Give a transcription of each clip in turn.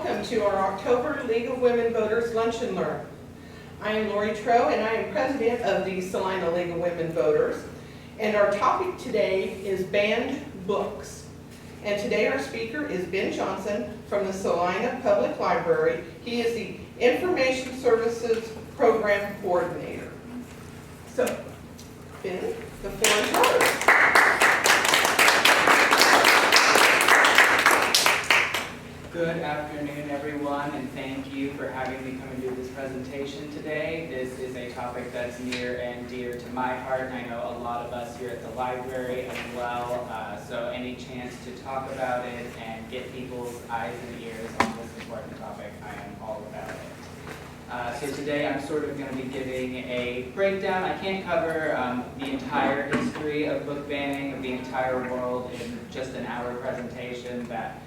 welcome to our October League of Women Voters Lunch and Learn. I am Lori Trow, and I am president of the Salina League of Women Voters. And our topic today is banned books. And today our speaker is Ben Johnson from the Salina Public Library. He is the Information Services Program Coordinator. So, Ben, the floor is yours. Good afternoon, everyone, and thank you for having me come and do this presentation today. This is a topic that's near and dear to my heart, and I know a lot of us here at the library as well. So any chance to talk about it and get people's eyes and ears on this important topic, I am all about it. So today I'm sort of going to be giving a breakdown. I can't cover the entire history of book banning of the entire world in just an hour presentation. That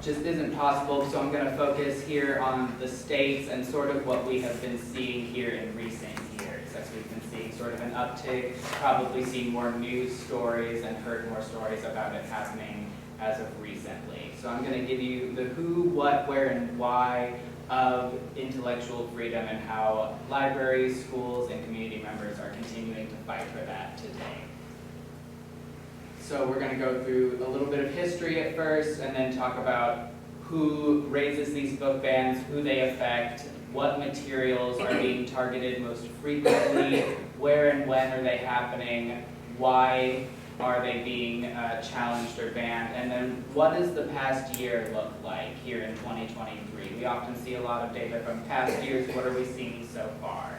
just isn't possible, so I'm going to focus here on the states and sort of what we have been seeing here in recent years. As we've been seeing sort of an uptick, probably seen more news stories and heard more stories about it happening as of recently. So I'm going to give you the who, what, where, and why of intellectual freedom and how libraries, schools, and community members are continuing to fight for that today. So we're going to go through a little bit of history at first, and then talk about who raises these book bans, who they affect, what materials are being targeted most frequently, where and when are they happening, why are they being challenged or banned, and then what does the past year look like here in 2023? We often see a lot of data from past years. What are we seeing so far?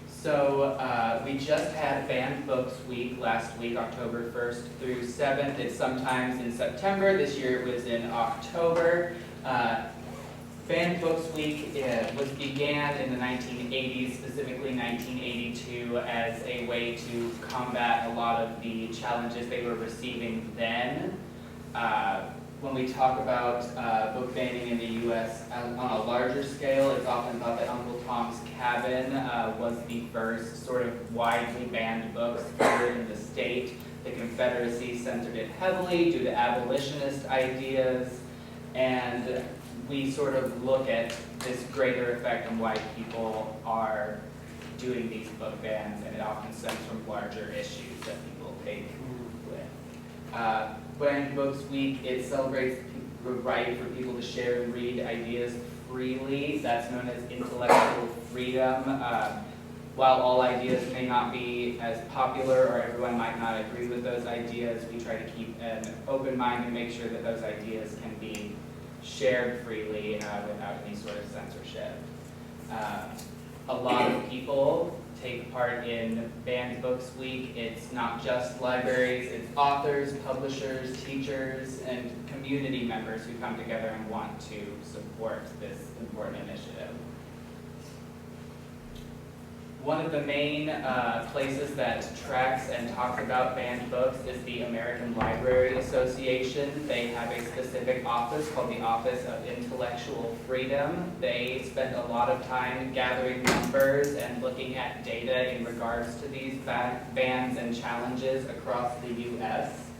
So we just had Banned Books Week last week, October 1st through 7th. It's sometimes in September. This year it was in October. Banned Books Week began in the 1980s, specifically 1982, as a way to combat a lot of the challenges they were receiving then. When we talk about book banning in the U.S. on a larger scale, it's often thought that Uncle Tom's Cabin was the first sort of widely banned books here in the state. The Confederacy censored it heavily due to abolitionist ideas, and we sort of look at this greater effect on why people are doing these book bans, and it often stems from larger issues that people take with. Banned Books Week, it celebrates the right for people to share and read ideas freely. That's known as intellectual freedom. While all ideas may not be as popular or everyone might not agree with those ideas, we try to keep an open mind and make sure that those ideas can be shared freely without any sort of censorship. A lot of people take part in Banned Books Week. It's not just libraries, it's authors, publishers, teachers, and community members who come together and want to support this important initiative. One of the main places that tracks and talks about banned books is the American Library Association. They have a specific office called the Office of Intellectual Freedom. They spend a lot of time gathering numbers and looking at data in regards to these bans and challenges across the U.S.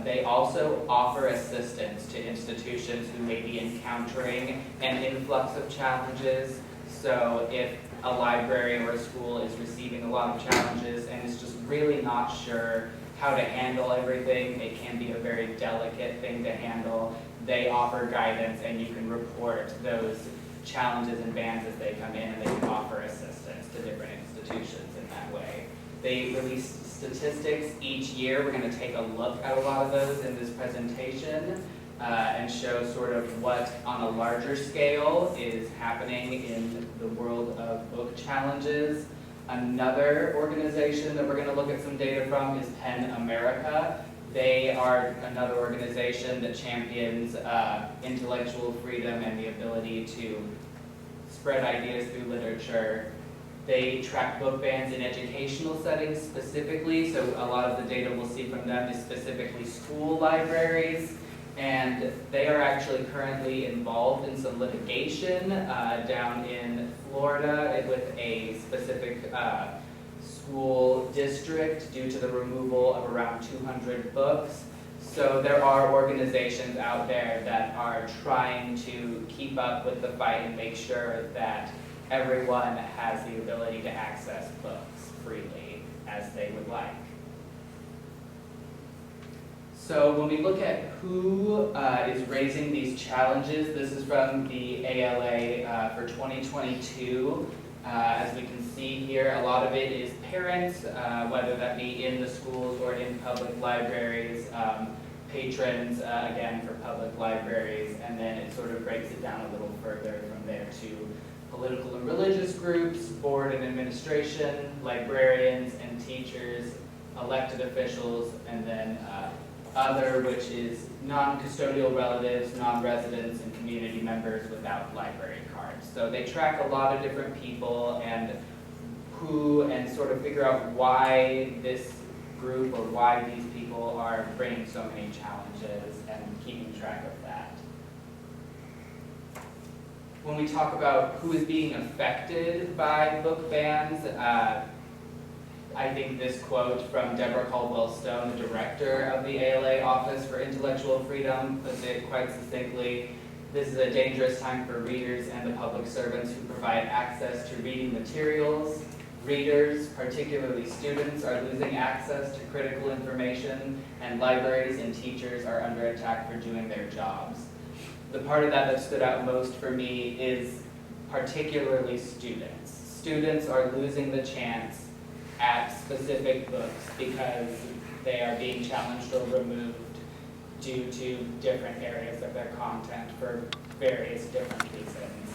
They also offer assistance to institutions who may be encountering an influx of challenges. So if a library or a school is receiving a lot of challenges and is just really not sure how to handle everything, it can be a very delicate thing to handle. They offer guidance, and you can report those challenges and bans as they come in, and they can offer assistance to different institutions in that way. They release statistics each year. We're going to take a look at a lot of those in this presentation. And show sort of what, on a larger scale, is happening in the world of book challenges. Another organization that we're going to look at some data from is PEN America. They are another organization that champions intellectual freedom and the ability to spread ideas through literature. They track book bans in educational settings specifically, so a lot of the data we'll see from them is specifically school libraries. And they are actually currently involved in some litigation down in Florida with a specific school district due to the removal of around 200 books. So there are organizations out there that are trying to keep up with the fight and make sure that everyone has the ability to access books freely as they would like. So when we look at who is raising these challenges, this is from the ALA for 2022. As we can see here, a lot of it is parents, whether that be in the schools or in public libraries, patrons, again, for public libraries, and then it sort of breaks it down a little further from there to political and religious groups, board and administration, librarians and teachers, elected officials, and then other, which is non-custodial relatives, non-residents, and community members without library cards. So they track a lot of different people and sort of figure out why this group or why these people are bringing so many challenges and keeping track of that. When we talk about who is being affected by book bans, I think this quote from Deborah Caldwell-Stone, the director of the ALA Office for Intellectual Freedom, puts it quite succinctly. This is a dangerous time for readers and the public servants who provide access to reading materials. Readers, particularly students, are losing access to critical information, and libraries and teachers are under attack for doing their jobs. The part of that stood out most for me is particularly students. Students are losing the chance at specific books because they are being challenged or removed due to different areas of their content for various different reasons.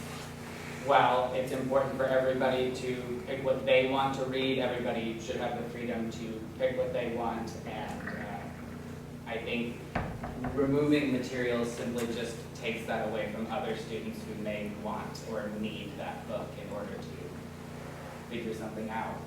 While it's important for everybody to pick what they want to read, everybody should have the freedom to pick what they want, and I think removing materials simply just takes that away from other students who may want or need that book in order to figure something out.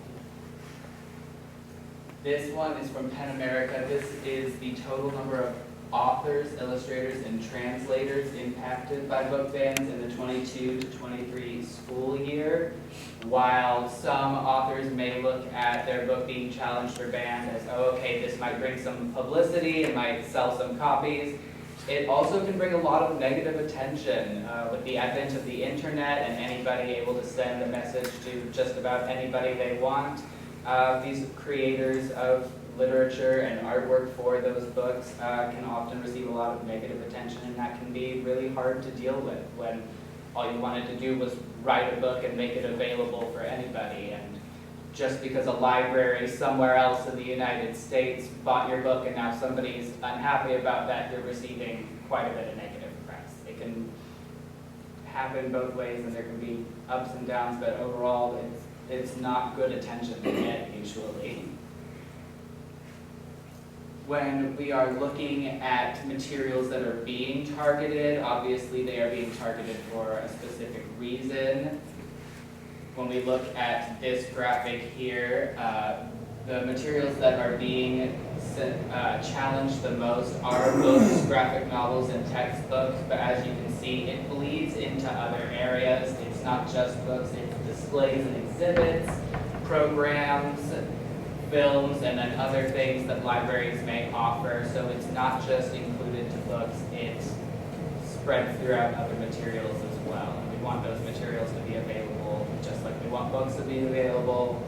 This one is from PEN America. This is the total number of authors, illustrators, and translators impacted by book bans in the 22 to 23 school year. While some authors may look at their book being challenged or banned as, oh, okay, this might bring some publicity, it might sell some copies, it also can bring a lot of negative attention with the advent of the internet and anybody able to send a message to just about anybody they want. These creators of literature and artwork for those books can often receive a lot of negative attention, and that can be really hard to deal with when all you wanted to do was write a book and make it available for anybody. And just because a library somewhere else in the United States bought your book and now somebody's unhappy about that, you're receiving quite a bit of negative press. It can happen both ways, and there can be ups and downs, but overall it's not good attention to get usually. When we are looking at materials that are being targeted, obviously they are being targeted for a specific reason. When we look at this graphic here, the materials that are being challenged the most are books, graphic novels, and textbooks, but as you can see, it bleeds into other areas. It's not just books, it's displays and exhibits, programs, films, and then other things that libraries may offer. So it's not just included to books, it's spread throughout other materials as well. And we want those materials to be available just like we want books to be available.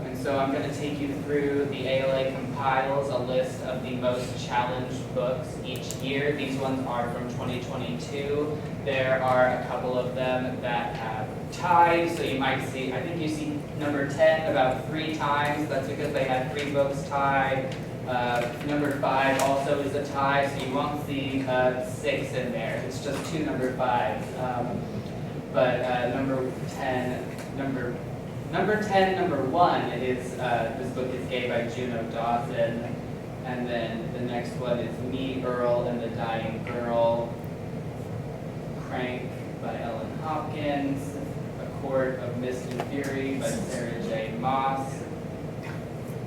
And so I'm going to take you through the ALA compiles a list of the most challenged books each year. These ones are from 2022. There are a couple of them that have tied, so you might see, I think you see number 10 about 3 times. That's because they had 3 books tied. Number 5 also is a tie, so you won't see 6 in there. It's just 2 number 5s. But number 10, number 1 is this book is gay by Juno Dawson, and then the next one is Me, Earl, and the Dying Girl. Crank by Ellen Hopkins. A Court of Mist and Fury by Sarah J. Maas.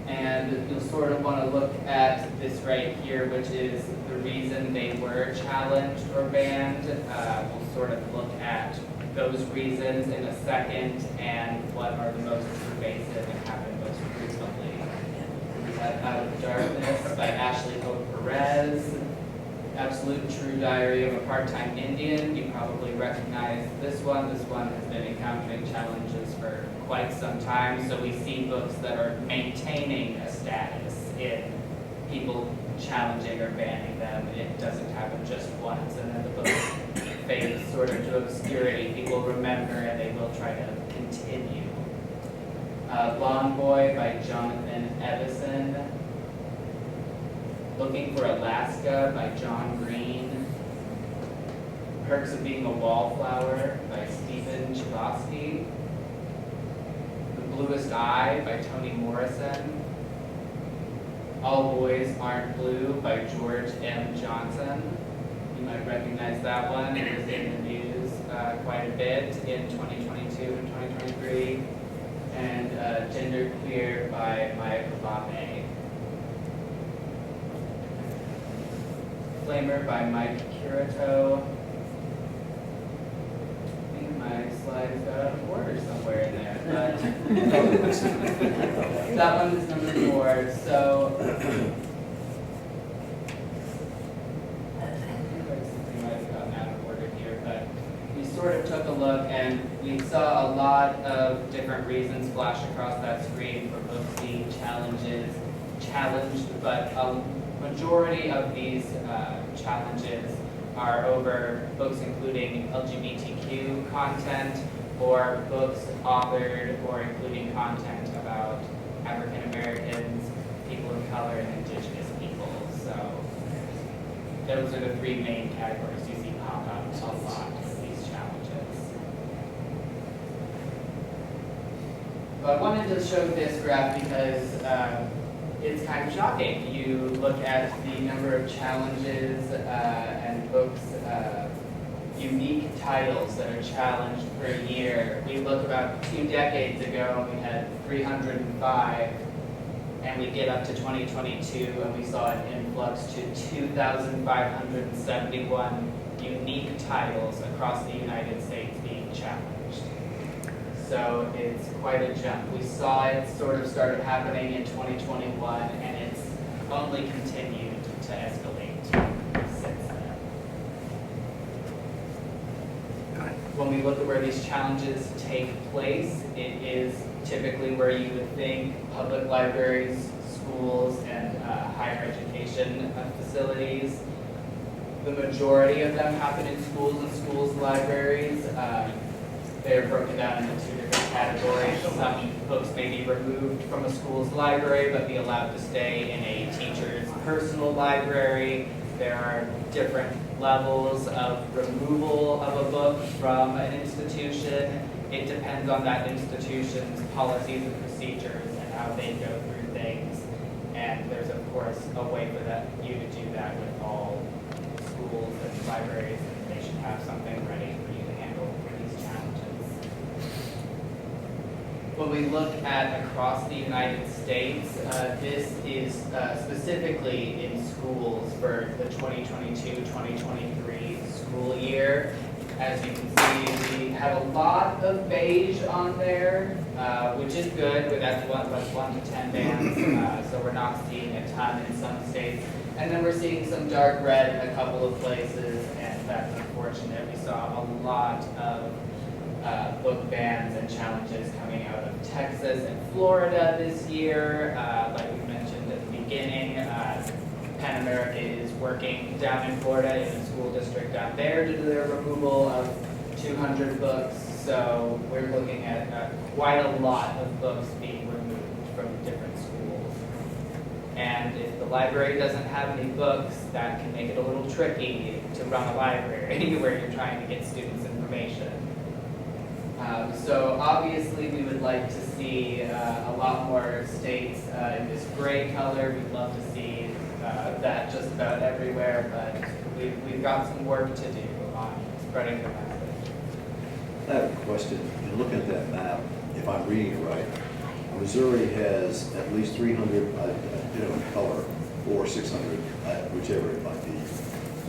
And you'll sort of want to look at this right here, which is the reason they were challenged or banned. We'll sort of look at those reasons in a second and what are the most pervasive and happen most frequently. Out of Darkness by Ashley Hope Perez. Absolute True Diary of a Part-Time Indian. You probably recognize this one. This one has been encountering challenges for quite some time. So we see books that are maintaining a status in people challenging or banning them. It doesn't happen just once, and then the book fades sort of to obscurity. People remember and they will try to continue. Lawn Boy by Jonathan Evison. Looking for Alaska by John Green. Perks of Being a Wallflower by Stephen Chbosky. The Bluest Eye by Toni Morrison. All Boys Aren't Blue by George M. Johnson. You might recognize that one. It was in the news quite a bit in 2022 and 2023. And Genderqueer by Maya Kavame. Flamer by Mike Kirito. I think my slides got out of order somewhere in there, but that one is number 4. So something might have gotten out of order here, but we sort of took a look and we saw a lot of different reasons flash across that screen for books being challenged, but a majority of these challenges are over books including LGBTQ content or books authored or including content about African Americans, people of color, and indigenous people. So those are the 3 main categories you see pop up a lot of these challenges. But I wanted to show this graph because it's kind of shocking. You look at the number of challenges and books, unique titles that are challenged per year. We look about 2 decades ago, we had 305, and we get up to 2022, and we saw an influx to 2,571 unique titles across the United States being challenged. So it's quite a jump. We saw it sort of started happening in 2021, and it's only continued to escalate since then. When we look at where these challenges take place, it is typically where you would think public libraries, schools, and higher education facilities. The majority of them happen in schools and schools' libraries. They're broken down into 2 different categories. Some books may be removed from a school's library but be allowed to stay in a teacher's personal library. There are different levels of removal of a book from an institution. It depends on that institution's policies and procedures and how they go through things. And there's, of course, a way for you to do that with all schools and libraries, and they should have something ready for you to handle these challenges. When we look at across the United States, this is specifically in schools for the 2022-2023 school year. As you can see, we have a lot of beige on there, which is good, but that's 1 to 10 bands, so we're not seeing a ton in some states. And then we're seeing some dark red in a couple of places, and that's unfortunate. We saw a lot of book bans and challenges coming out of Texas and Florida this year. Like we mentioned at the beginning, Pan America is working down in Florida in a school district down there to do their removal of 200 books. So we're looking at quite a lot of books being removed from different schools. And if the library doesn't have any books, that can make it a little tricky to run a library where you're trying to get students information. So obviously we would like to see a lot more states in this gray color. We'd love to see that just about everywhere, but we've got some work to do on spreading the message. I have a question. In looking at that map, if I'm reading it right, Missouri has at least 300 color or 600, whichever it might be.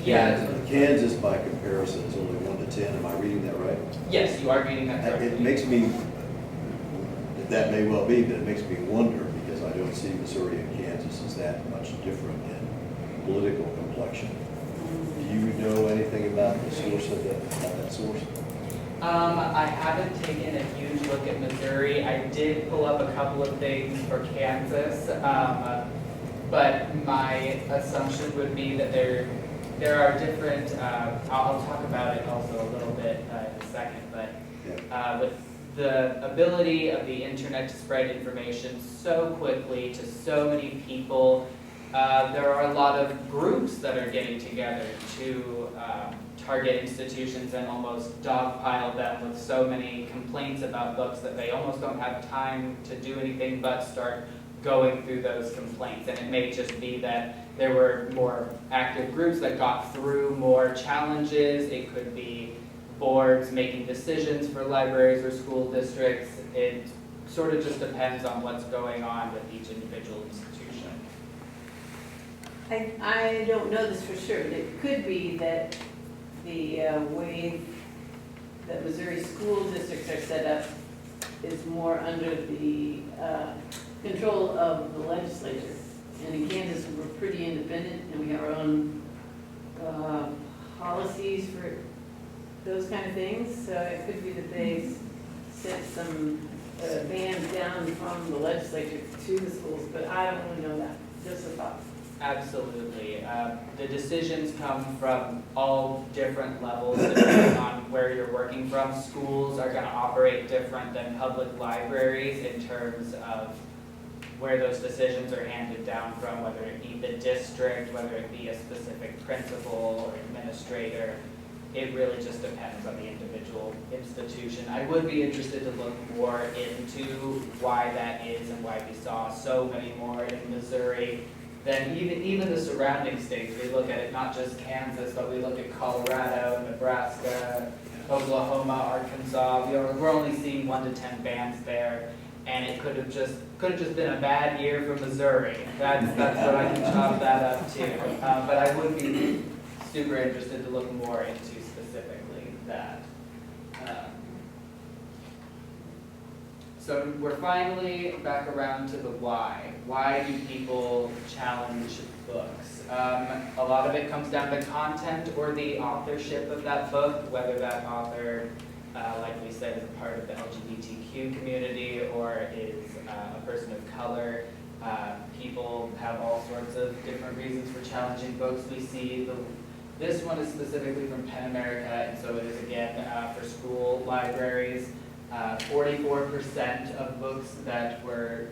Yeah. Kansas, by comparison, is only 1 to 10. Am I reading that right? Yes, you are reading that correctly. It makes me, that may well be, but it makes me wonder because I don't see Missouri and Kansas as that much different in political complexion. Do you know anything about the source of that source? I haven't taken a huge look at Missouri. I did pull up a couple of things for Kansas, but my assumption would be that there are different, I'll talk about it also a little bit in a second, but with the ability of the internet to spread information so quickly to so many people, there are a lot of groups that are getting together to target institutions and almost dogpile them with so many complaints about books that they almost don't have time to do anything but start going through those complaints. And it may just be that there were more active groups that got through more challenges. It could be boards making decisions for libraries or school districts. It sort of just depends on what's going on with each individual institution. I don't know this for sure, but it could be that the way that Missouri school districts are set up is more under the control of the legislature. And in Kansas, we're pretty independent, and we have our own policies for those kind of things. So it could be that they sent some bans down from the legislature to the schools, but I don't really know that. Just a thought. Absolutely. The decisions come from all different levels depending on where you're working from. Schools are going to operate different than public libraries in terms of where those decisions are handed down from, whether it be the district, whether it be a specific principal or administrator. It really just depends on the individual institution. I would be interested to look more into why that is and why we saw so many more in Missouri than even the surrounding states. We look at it not just Kansas, but we look at Colorado, Nebraska, Oklahoma, Arkansas. We're only seeing 1 to 10 bans there, and it could have just been a bad year for Missouri. That's what I can chalk that up to. But I would be super interested to look more into specifically that. So we're finally back around to the why. Why do people challenge books? A lot of it comes down to content or the authorship of that book, whether that author, like we said, is a part of the LGBTQ community or is a person of color. People have all sorts of different reasons for challenging books. We see this one is specifically from PEN America, and so it is again for school libraries. 44% of books that were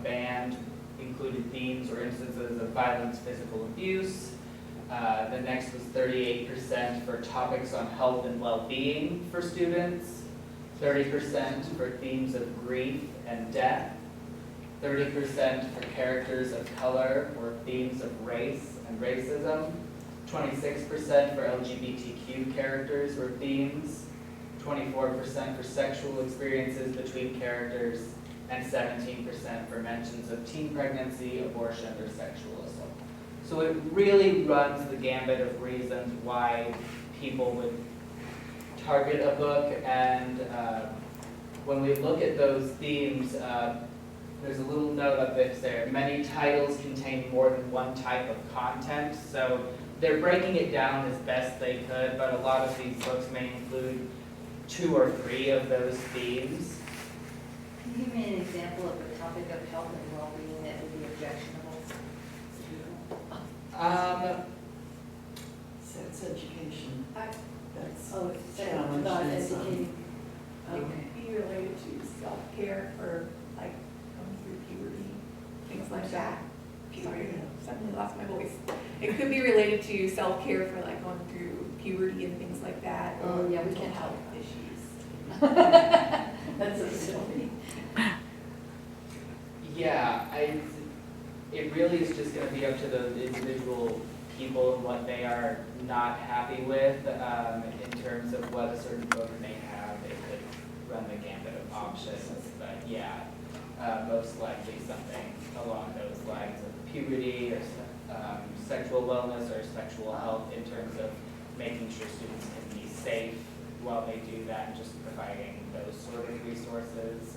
banned included themes or instances of violence, physical abuse. The next was 38% for topics on health and well-being for students, 30% for themes of grief and death, 30% for characters of color or themes of race and racism, 26% for LGBTQ characters or themes, 24% for sexual experiences between characters, and 17% for mentions of teen pregnancy, abortion, or sexual assault. So it really runs the gambit of reasons why people would target a book, and when we look at those themes, there's a little note up there. Many titles contain more than one type of content, so they're breaking it down as best they could, but a lot of these books may include 2 or 3 of those themes. Can you give me an example of a topic of health and well-being that would be objectionable? Sex education. That's Oh, challenged about in some. educating. Be related to self-care or like going through puberty, things like that. Sorry, suddenly lost my voice. It could be related to self-care for like going through puberty and things like that. Oh, yeah, we mental can't health help. issues. That's so silly. Yeah, it really is just going to be up to the individual people and what they are not happy with in terms of what a certain book may have. It could run the gambit of options, but yeah, most likely something along those lines of puberty or sexual wellness or sexual health in terms of making sure students can be safe while they do that and just providing those sort of resources.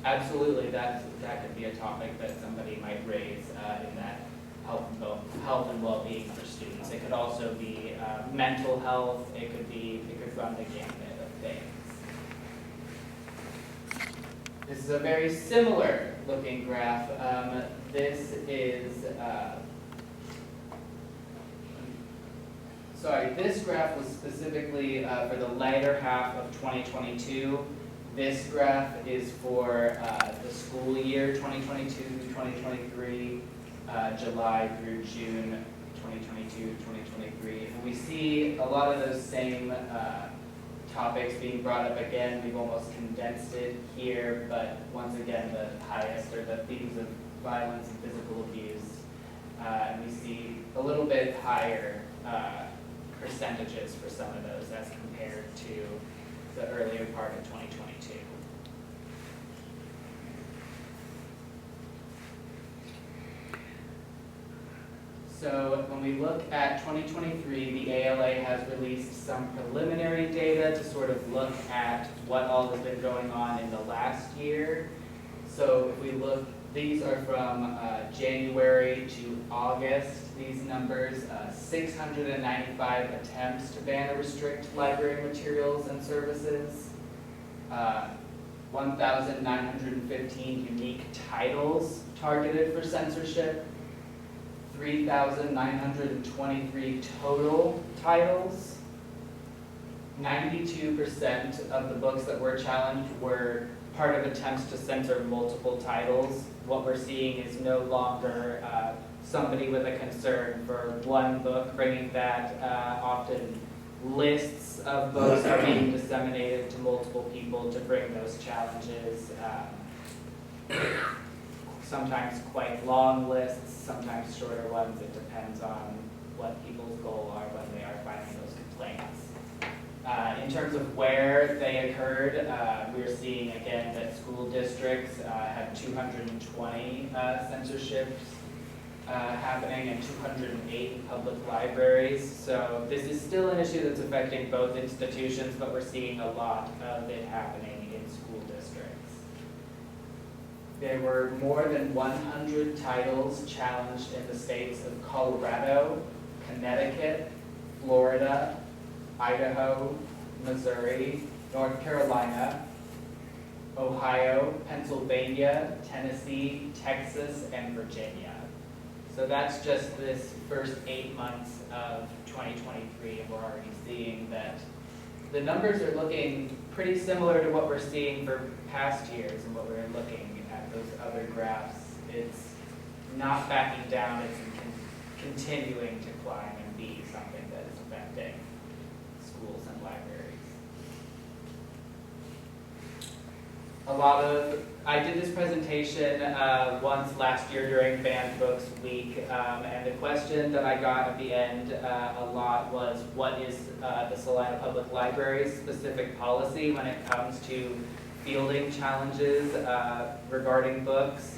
Absolutely, that could be a topic that somebody might raise in that health and well-being for students. It could also be mental health. It could run the gamut of things. This is a very similar looking graph. This graph was specifically for the latter half of 2022. This graph is for the school year 2022 through 2023, July through June 2022, 2023. And we see a lot of those same topics being brought up again. We've almost condensed it here, but once again, the highest are the themes of violence and physical abuse. And we see a little bit higher percentages for some of those as compared to the earlier part of 2022. So when we look at 2023, the ALA has released some preliminary data to sort of look at what all has been going on in the last year. So if we look, these are from January to August, these numbers, 695 attempts to ban or restrict library materials and services, 1,915 unique titles targeted for censorship, 3,923 total titles. 92% of the books that were challenged were part of attempts to censor multiple titles. What we're seeing is no longer somebody with a concern for one book, bringing that often lists of books are being disseminated to multiple people to bring those challenges. Sometimes quite long lists, sometimes shorter ones. It depends on what people's goals are when they are filing those complaints. In terms of where they occurred, we're seeing again that school districts have 220 censorships happening and 208 in public libraries. So this is still an issue that's affecting both institutions, but we're seeing a lot of it happening in school districts. There were more than 100 titles challenged in the states of Colorado, Connecticut, Florida, Idaho, Missouri, North Carolina, Ohio, Pennsylvania, Tennessee, Texas, and Virginia. So that's just this first 8 months of 2023, and we're already seeing that the numbers are looking pretty similar to what we're seeing for past years and what we're looking at those other graphs. It's not backing down, it's continuing to climb and be something that is affecting schools and libraries. I did this presentation once last year during Banned Books Week, and the question that I got at the end a lot was, what is the Salina Public Library's specific policy when it comes to fielding challenges regarding books?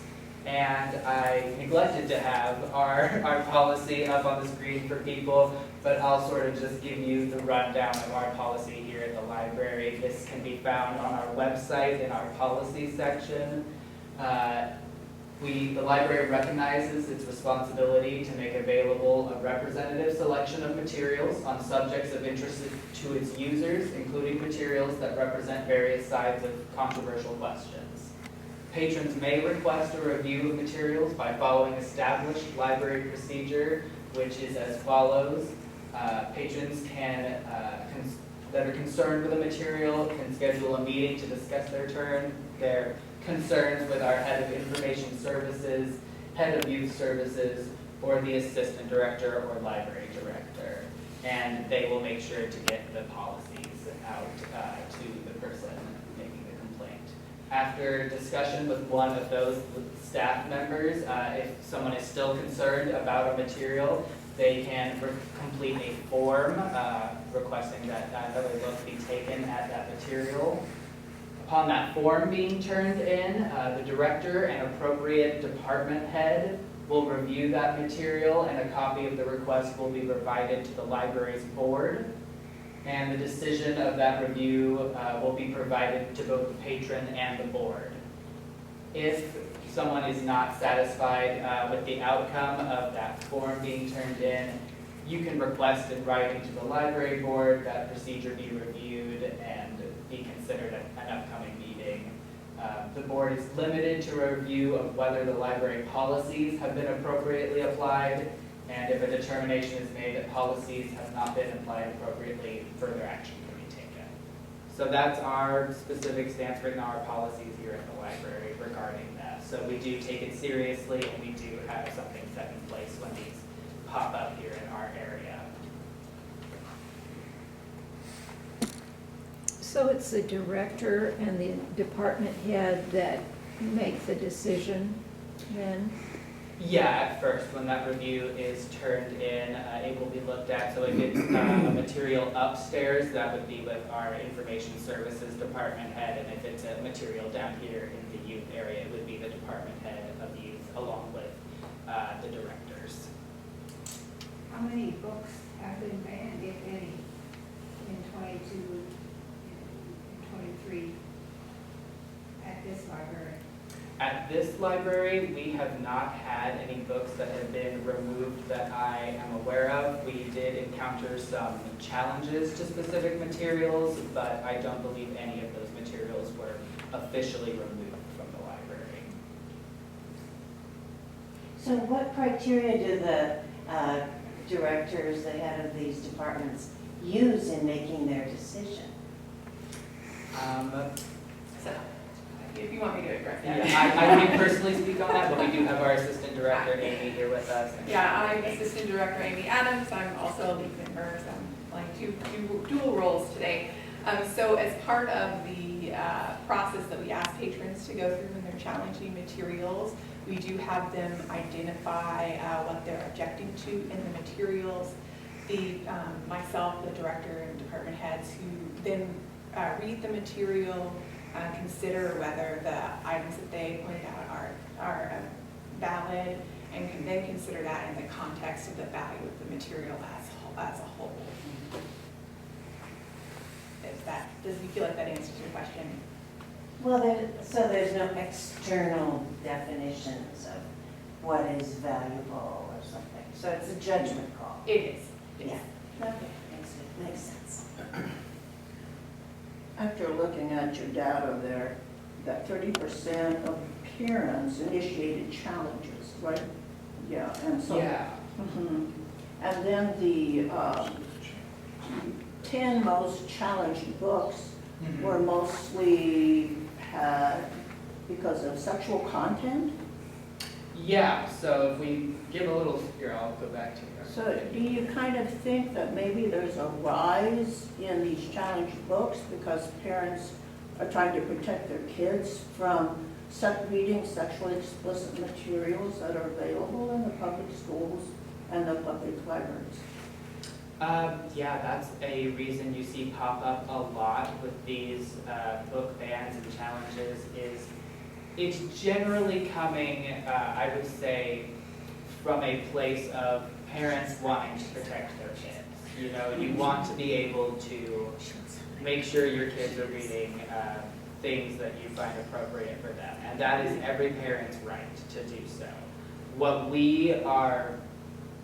And I neglected to have our policy up on the screen for people, but I'll sort of just give you the rundown of our policy here at the library. This can be found on our website in our policy section. The library recognizes its responsibility to make available a representative selection of materials on subjects of interest to its users, including materials that represent various sides of controversial questions. Patrons may request a review of materials by following established library procedure, which is as follows. Patrons that are concerned with a material can schedule a meeting to discuss their concerns with our head of information services, head of youth services, or the assistant director or library director. And they will make sure to get the policies out to the person making the complaint. After discussion with one of those staff members, if someone is still concerned about a material, they can complete a form requesting that another look be taken at that material. Upon that form being turned in, the director and appropriate department head will review that material, and a copy of the request will be provided to the library's board. And the decision of that review will be provided to both the patron and the board. If someone is not satisfied with the outcome of that form being turned in, you can request in writing to the library board that procedure be reviewed and be considered at an upcoming meeting. The board is limited to a review of whether the library policies have been appropriately applied, and if a determination is made that policies have not been applied appropriately, further action can be taken. So that's our specific stance written in our policies here at the library regarding that. So we do take it seriously, and we do have something set in place when these pop up here in our area. So it's the director and the department head that make the decision then? Yeah, at first, when that review is turned in, it will be looked at. So if it's a material upstairs, that would be with our information services department head. And if it's a material down here in the youth area, it would be the department head of youth along with the directors. How many books have been banned, if any, in 22, in 23, at this library? At this library, we have not had any books that have been removed that I am aware of. We did encounter some challenges to specific materials, but I don't believe any of those materials were officially removed from the library. So what criteria do the directors, the head of these departments, use in making their decision? So, if you want me to address that. Yeah, I can't personally speak on that, but we do have our assistant director, Amy, here with us. Yeah, I'm Assistant Director Amy Adams. I'm also a lead member, so I'm playing two dual roles today. So as part of the process that we ask patrons to go through when they're challenging materials, we do have them identify what they're objecting to in the materials. Myself, the director, and department heads who then read the material, consider whether the items that they pointed out are valid, and can then consider that in the context of the value of the material as a whole. Does you feel like that answers your question? Well, so there's no external definitions of what is valuable or something. So it's a judgment call. It is. Yeah. Okay, makes sense. After looking at your data there, that 30% of parents initiated challenges, right? Yeah, and so. Yeah. Mhm. And then the 10 most challenged books were mostly had because of sexual content. Yeah, so if we give a little, here, I'll go back to you. So do you kind of think that maybe there's a rise in these challenged books because parents are trying to protect their kids from reading sexually explicit materials that are available in the public schools and the public libraries? Yeah, that's a reason you see pop up a lot with these book bans and challenges is it's generally coming, I would say, from a place of parents wanting to protect their kids. You know, you want to be able to make sure your kids are reading things that you find appropriate for them. And that is every parent's right to do so. What we are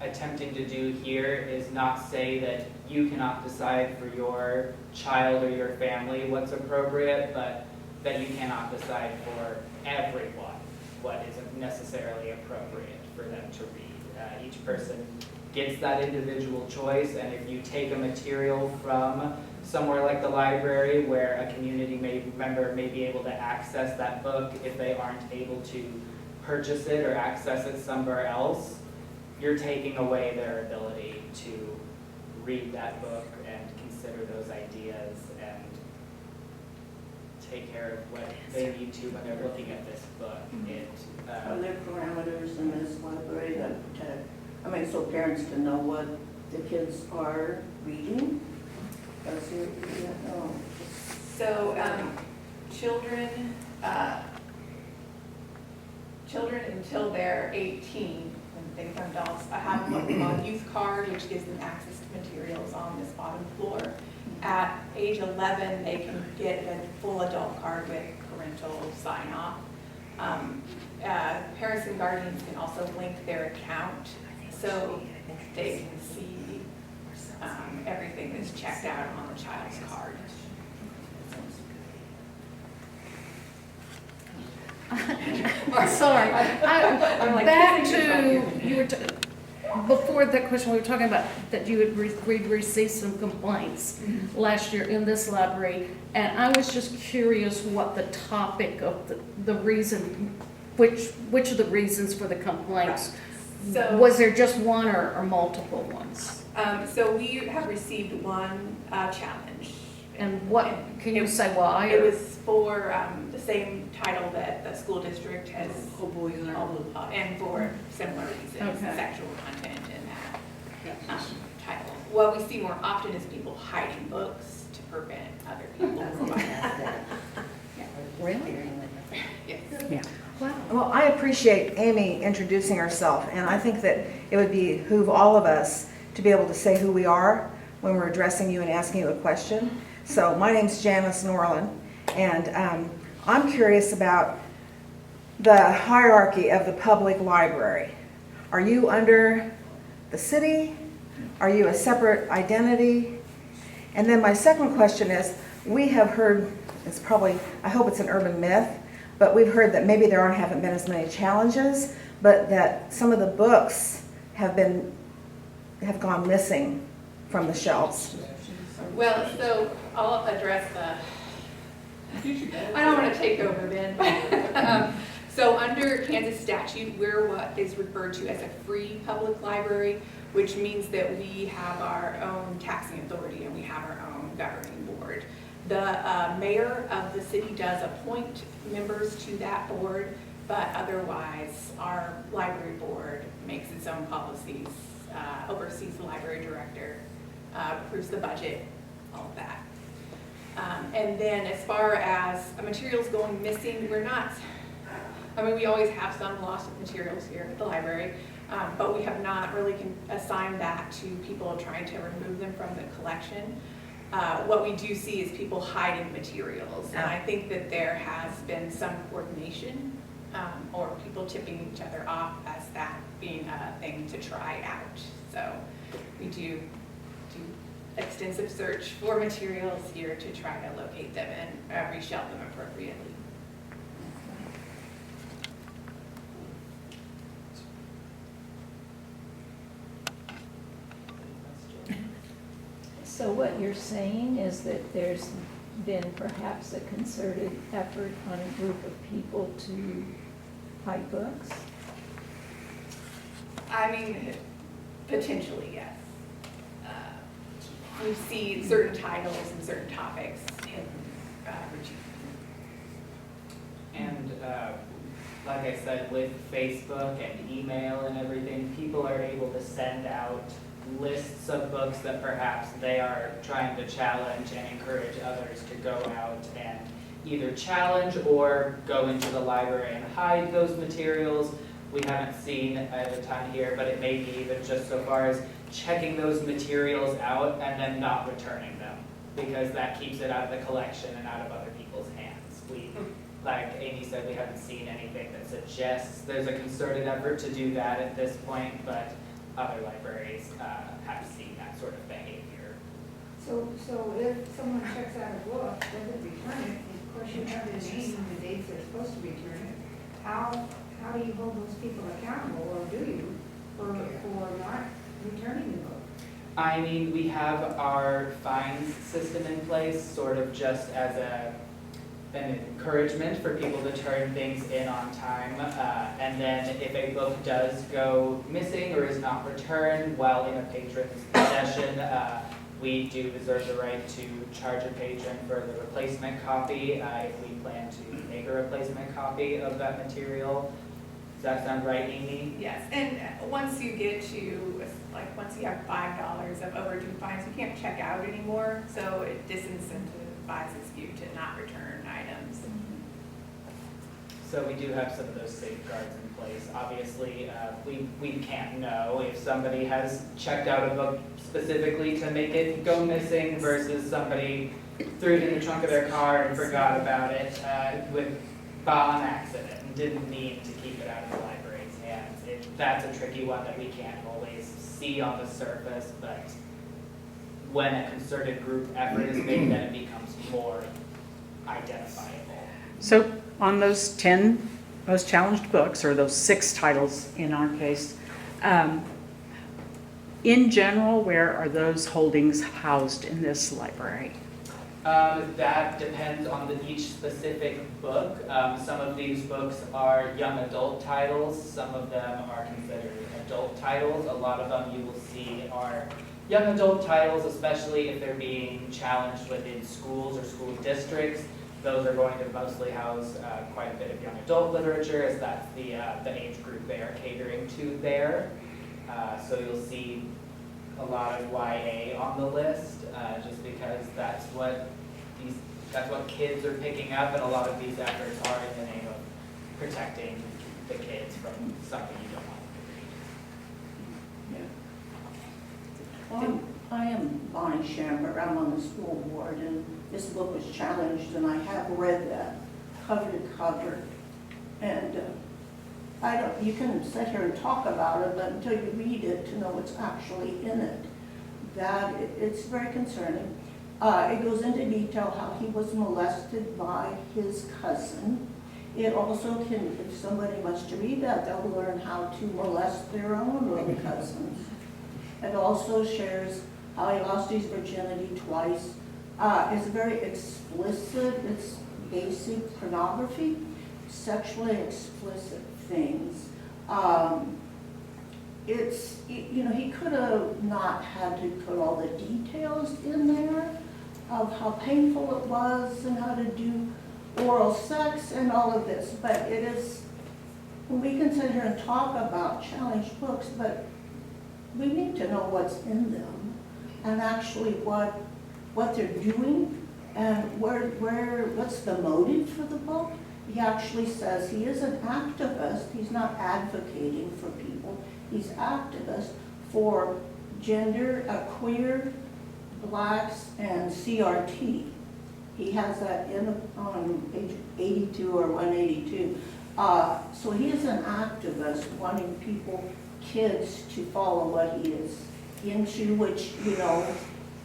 attempting to do here is not say that you cannot decide for your child or your family what's appropriate, but that you cannot decide for everyone what isn't necessarily appropriate for them to read. Each person gets that individual choice, and if you take a material from somewhere like the library where a community member may be able to access that book if they aren't able to purchase it or access it somewhere else, you're taking away their ability to read that book and consider those ideas and take care of what they need to when they're looking at this book. Are there parameters in this library that protect, so parents can know what the kids are reading? So children until they're 18, when they become adults, have what we call a youth card, which gives them access to materials on this bottom floor. At age 11, they can get a full adult card with parental sign-off. Parents and guardians can also link their account so they can see everything that's checked out on the child's card. Sorry. I'm like, Back kissing your to, you were, before that question, we were talking about that you had we'd received some complaints last year in this library, and I was just curious what the topic of the reason, which of the reasons for the complaints? So- Was there just one or multiple ones? So we have received one challenge. And what, can you say why? It or- was for the same title that the school district has. Oh, boys aren't. And for similar reasons, Okay. sexual content in that title. What we see more often is people hiding books to prevent other people from buying them. Really? Yes. Wow. Well, I appreciate Amy introducing herself, and I think that it would behoove all of us to be able to say who we are when we're addressing you and asking you a question. So my name's Janice Norland, and I'm curious about the hierarchy of the public library. Are you under the city? Are you a separate identity? And then my second question is, we have heard, it's probably, I hope it's an urban myth, but we've heard that maybe there haven't been as many challenges, but that some of the books have gone missing from the shelves. Well, so I'll address I don't want to take over, Ben. So under Kansas statute, we're what is referred to as a free public library, which means that we have our own taxing authority and we have our own governing board. The mayor of the city does appoint members to that board, but otherwise our library board makes its own policies, oversees the library director, approves the budget, all of that. And then as far as materials going missing, we're not, I mean, we always have some loss of materials here at the library, but we have not really assigned that to people trying to remove them from the collection. What we do see is people hiding materials, and I think that there has been some coordination or people tipping each other off as that being a thing to try out. So we do extensive search for materials here to try to locate them and reshelve them appropriately. So what you're saying is that there's been perhaps a concerted effort on a group of people to hide books? I mean, potentially, yes. We see certain titles and certain topics in routine. And like I said, with Facebook and email and everything, people are able to send out lists of books that perhaps they are trying to challenge and encourage others to go out and either challenge or go into the library and hide those materials. We haven't seen a ton here, but it may be even just so far as checking those materials out and then not returning them, because that keeps it out of the collection and out of other people's hands. Like Amy said, we haven't seen anything that suggests there's a concerted effort to do that at this point, but other libraries have seen that sort of behavior. So if someone checks out a book, doesn't return it, of course you have the name and the dates they're supposed to return it, how do you hold those people accountable, or do you, for not returning the book? I mean, we have our fines system in place, sort of just as an encouragement for people to turn things in on time. And then if a book does go missing or is not returned while in a patron's possession, we do reserve the right to charge a patron for the replacement copy if we plan to make a replacement copy of that material. Does that sound right, Amy? Yes, and once you get to, like, once you have $5 of overdue fines, you can't check out anymore, so it disincentivizes you to not return items. So we do have some of those safeguards in place. Obviously, we can't know if somebody has checked out a book specifically to make it go missing versus somebody threw it in the trunk of their car and forgot about it on accident. didn't mean to keep it out of the library's hands. That's a tricky one that we can't always see on the surface, but when a concerted group effort is made, then it becomes more identifiable. So on those 10 most challenged books, or those 6 titles in our case, in general, where are those holdings housed in this library? That depends on each specific book. Some of these books are young adult titles. Some of them are considered adult titles. A lot of them you will see are young adult titles, especially if they're being challenged within schools or school districts. Those are going to mostly house quite a bit of young adult literature, as that's the age group they are catering to there. So you'll see a lot of YA on the list, just because that's what kids are picking up, and a lot of these efforts are in the name of protecting the kids from something you don't want. Well, I am Bonnie Shamber, I'm on the school board, and this book was challenged, and I have read that cover to cover. And you can sit here and talk about it, but until you read it to know what's actually in it, it's very concerning. It goes into detail how he was molested by his cousin. It also can, if somebody wants to read that, they'll learn how to molest their own little cousins. It also shares how he lost his virginity twice. It's very explicit. It's basic pornography, sexually explicit things. He could have not had to put all the details in there of how painful it was and how to do oral sex and all of this, but it is, we can sit here and talk about challenged books, but we need to know what's in them and actually what they're doing and what's the motive for the book. He actually says he is an activist. He's not advocating for people. He's activist for gender, queer, blacks, and CRT. He has that on page 82 or 182. So he is an activist wanting kids to follow what he is into, which,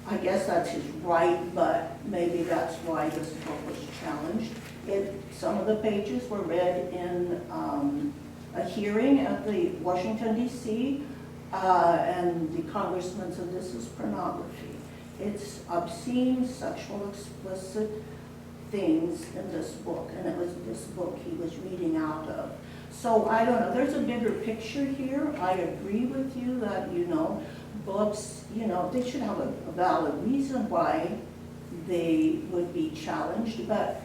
I guess that's his right, but maybe that's why this book was challenged. Some of the pages were read in a hearing at the Washington, D.C., and the congressman said this is pornography. It's obscene, sexual, explicit things in this book, and it was this book he was reading out of. So I don't know, there's a bigger picture here. I agree with you that, books, they should have a valid reason why they would be challenged, but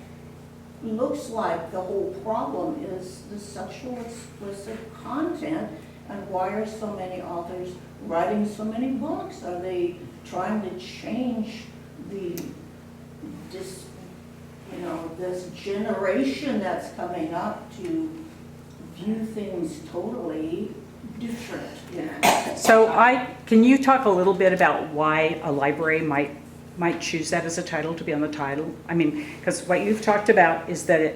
it looks like the whole problem is the sexual explicit content, and why are so many authors writing so many books? Are they trying to change this generation that's coming up to view things totally different? So can you talk a little bit about why a library might choose that as a title to be on the title? I mean, because what you've talked about is that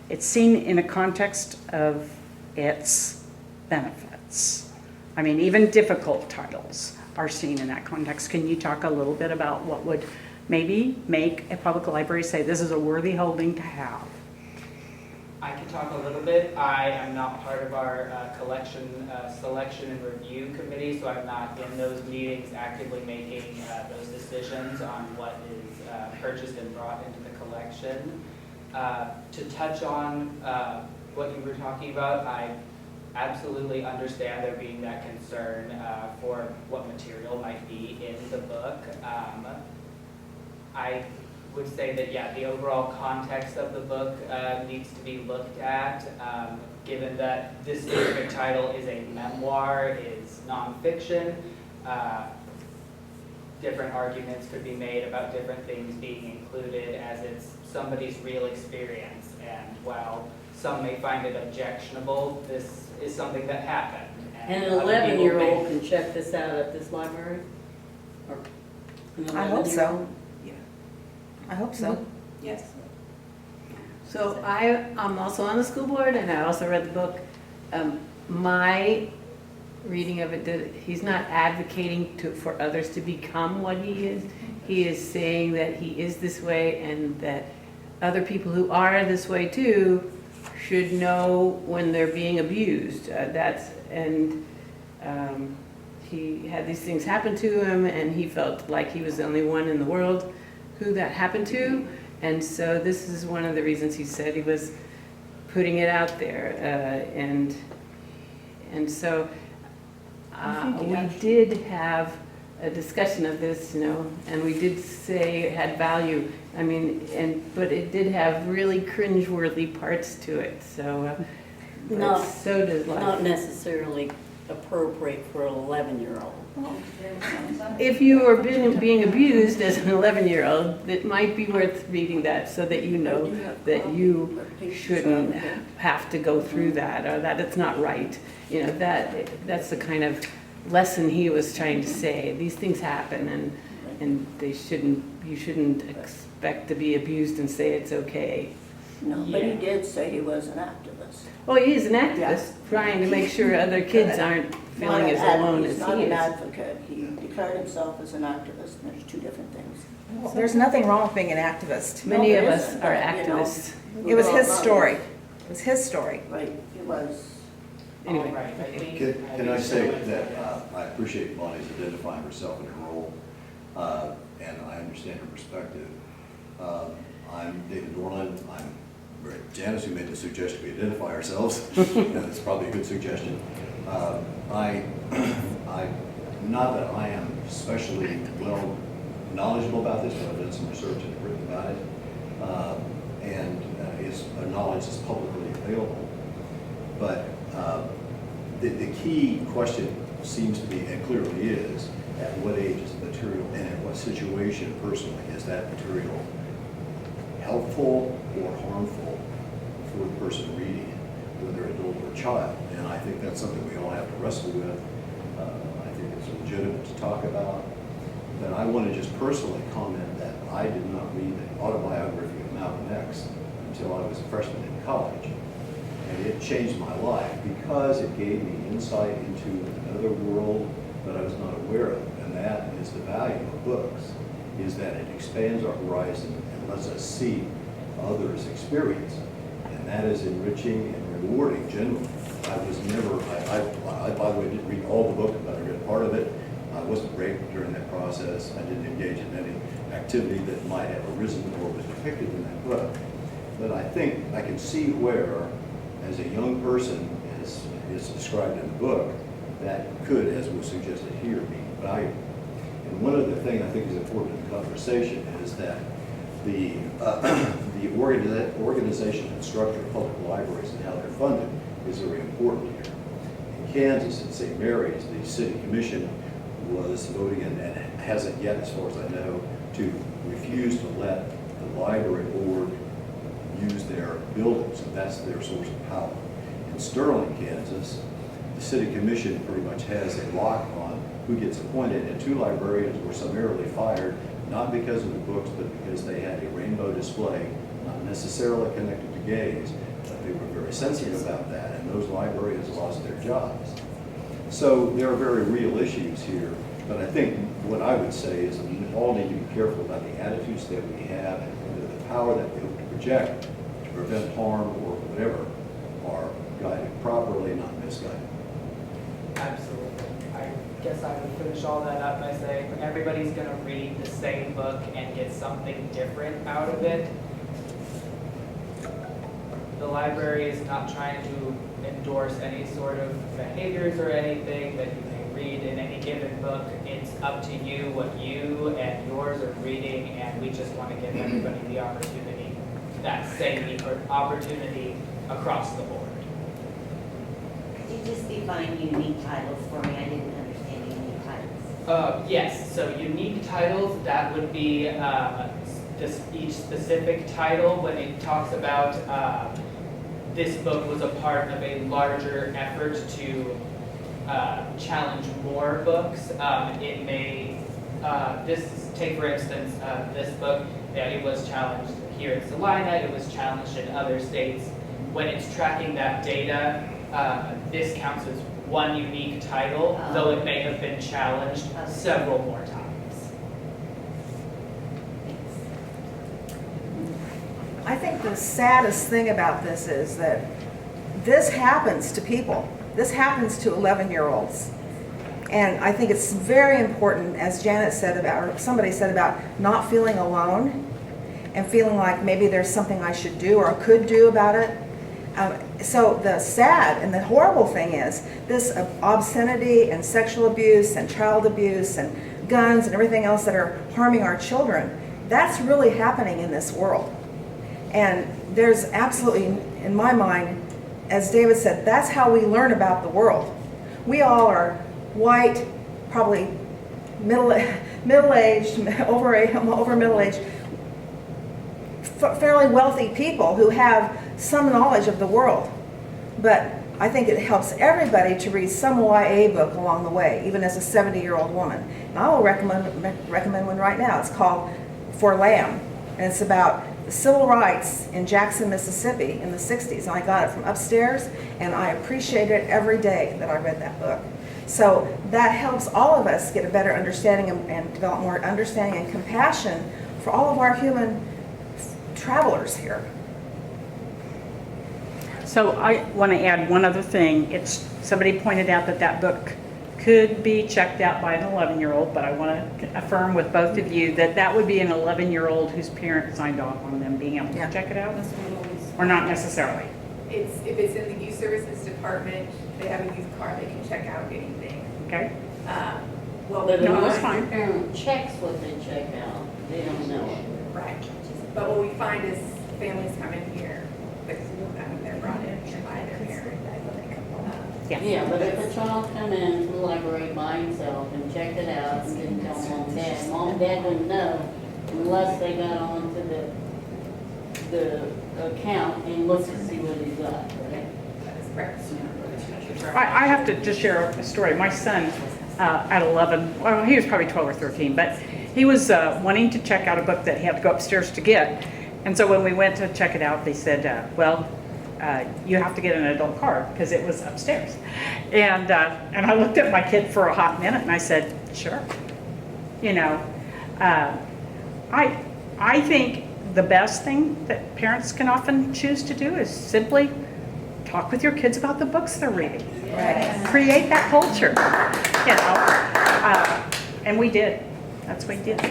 it's seen in a context of its benefits. I mean, even difficult titles are seen in that context. Can you talk a little bit about what would maybe make a public library say this is a worthy holding to have? I can talk a little bit. I am not part of our collection, selection and review committee, so I'm not in those meetings actively making those decisions on what is purchased and brought into the collection. To touch on what you were talking about, I absolutely understand there being that concern for what material might be in the book. I would say that, the overall context of the book needs to be looked at, given that this specific title is a memoir, is nonfiction. Different arguments could be made about different things being included as it's somebody's real experience, and while some may find it objectionable, this is something that happened. And an 11-year-old can check this out at this library? I hope so. I hope so. Yes. So I'm also on the school board, and I also read the book. My reading of it, that he's not advocating for others to become what he is. He is saying that he is this way, and that other people who are this way too should know when they're being abused. He had these things happen to him, and he felt like he was the only one in the world who that happened to. And so this is one of the reasons he said he was putting it out there. And so we did have a discussion of this, and we did say it had value. I mean, but it did have really cringeworthy parts to it. So so does life. Not necessarily appropriate for an 11-year-old. If you are being abused as an 11-year-old, it might be worth reading that so that you know that you shouldn't have to go through that, or that it's not right. That's the kind of lesson he was trying to say. These things happen, and you shouldn't expect to be abused and say it's okay. No, but he did say he was an activist. Well, he is an activist, trying to make sure other kids aren't feeling as alone as He's he not an is. advocate. He declared himself as an activist, and there's two different things. There's nothing wrong with being an activist. Many No, of there us isn't, are but, activists. It was his story. It was his story. Right, it was. Anyway, right, I think. Can I say that I appreciate Bonnie's identifying herself in her role, and I understand her perspective. I'm David Dorland. Janice, who made the suggestion we identify ourselves. That's probably a good suggestion. Not that I am especially well knowledgeable about this, but I've done some research and written about it, and it's a knowledge that's publicly available. But the key question seems to be, and clearly is, at what age is the material, and in what situation personally is that material helpful or harmful for the person reading it, whether adult or child. And I think that's something we all have to wrestle with. I think it's legitimate to talk about. But I want to just personally comment that I did not read the autobiography of Malcolm X until I was a freshman in college. And it changed my life because it gave me insight into another world that I was not aware of. And that is the value of books, is that it expands our horizon and lets us see others' experience. And that is enriching and rewarding generally. I was never, I by the way, didn't read all the book, but I read part of it. I wasn't raped during that process. I didn't engage in any activity that might have arisen or was depicted in that book. But I think I can see where, as a young person, as is described in the book, that could, as was suggested here, be valuable. And one other thing I think is important in the conversation is that the organization and structure of public libraries and how they're funded is very important here. In Kansas, at St. Mary's, the city commission was voting, and hasn't yet, as far as I know, to refuse to let the library board use their buildings, and that's their source of power. In Sterling, Kansas, the city commission pretty much has a lock on who gets appointed, and 2 librarians were summarily fired, not because of the books, but because they had a rainbow display, not necessarily connected to gays, but they were very sensitive about that, and those librarians lost their jobs. So there are very real issues here, but I think what I would say is we all need to be careful about the attitudes that we have and whether the power that we hope to project to prevent harm or whatever are guided properly, not misguided. Absolutely. I guess I would finish all that up by saying everybody's going to read the same book and get something different out of it. The library is not trying to endorse any sort of behaviors or anything that you may read in any given book. It's up to you what you and yours are reading, and we just want to give everybody the opportunity, that same opportunity across the board. Could you just define unique titles for me? I didn't understand unique titles. Yes, so unique titles, that would be each specific title when it talks about this book was a part of a larger effort to challenge more books. It may, take for instance, this book, it was challenged here in Salina, it was challenged in other states. When it's tracking that data, this counts as one unique title, though it may have been challenged several more times. I think the saddest thing about this is that this happens to people. This happens to 11-year-olds. And I think it's very important, as Janet said about, or somebody said about not feeling alone and feeling like maybe there's something I should do or could do about it. So the sad and the horrible thing is this obscenity and sexual abuse and child abuse and guns and everything else that are harming our children, that's really happening in this world. And there's absolutely, in my mind, as David said, that's how we learn about the world. We all are white, probably middle-aged, over middle-aged, fairly wealthy people who have some knowledge of the world. But I think it helps everybody to read some YA book along the way, even as a 70-year-old woman. And I will recommend one right now. It's called For Lamb, and it's about the civil rights in Jackson, Mississippi in the 60s. And I got it from upstairs, and I appreciate it every day that I read that book. So that helps all of us get a better understanding and develop more understanding and compassion for all of our human travelers here. So I want to add one other thing. Somebody pointed out that book could be checked out by an 11-year-old, but I want to affirm with both of you that would be an 11-year-old whose parents signed off on them being able to check it out, or not necessarily. If it's in the youth services department, they have a youth card, they can check out anything. Okay. Well, But No, that's unless fine. your parent checks what they check out, they don't know it. right. But what we find is families come in here, but they're brought in by their parent. Yeah, but if a child come in to the library by himself and checked it out and didn't tell mom and dad wouldn't know unless they got onto the account and looked to see what he's got, right? That is correct. I have to just share a story. My son, at 11, well, he was probably 12 or 13, but he was wanting to check out a book that he had to go upstairs to get. And so when we went to check it out, they said, you have to get an adult card because it was upstairs. And I looked at my kid for a hot minute and I said, sure. You know, I think the best thing that parents can often choose to do is simply talk with your kids about the books they're reading. Right. Create that culture, you know. And we did. That's what we did.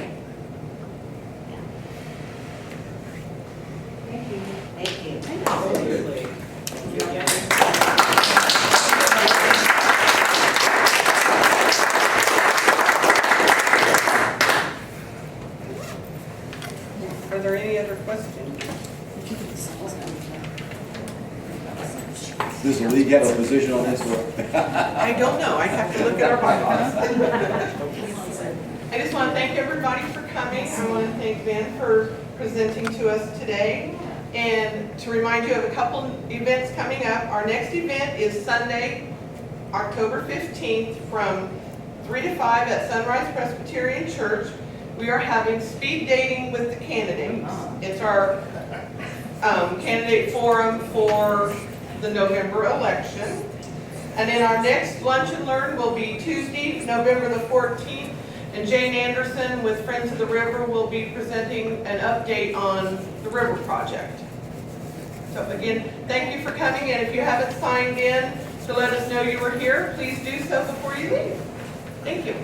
Thank you. Absolutely. Are there any other questions? Does the league have a position on this one? I don't know, I have to look at our bylaws. I just want to thank everybody for coming. I want to thank Ben for presenting to us today. And to remind you of a couple events coming up. Our next event is Sunday, October 15th from 3 to 5 at Sunrise Presbyterian Church. We are having speed dating with the candidates. It's our candidate forum for the November election. And then our next Lunch and Learn will be Tuesday, November the 14th. And Jane Anderson with Friends of the River will be presenting an update on the river project. So again, thank you for coming, and if you haven't signed in to let us know you were here, please do so before you leave. Thank you.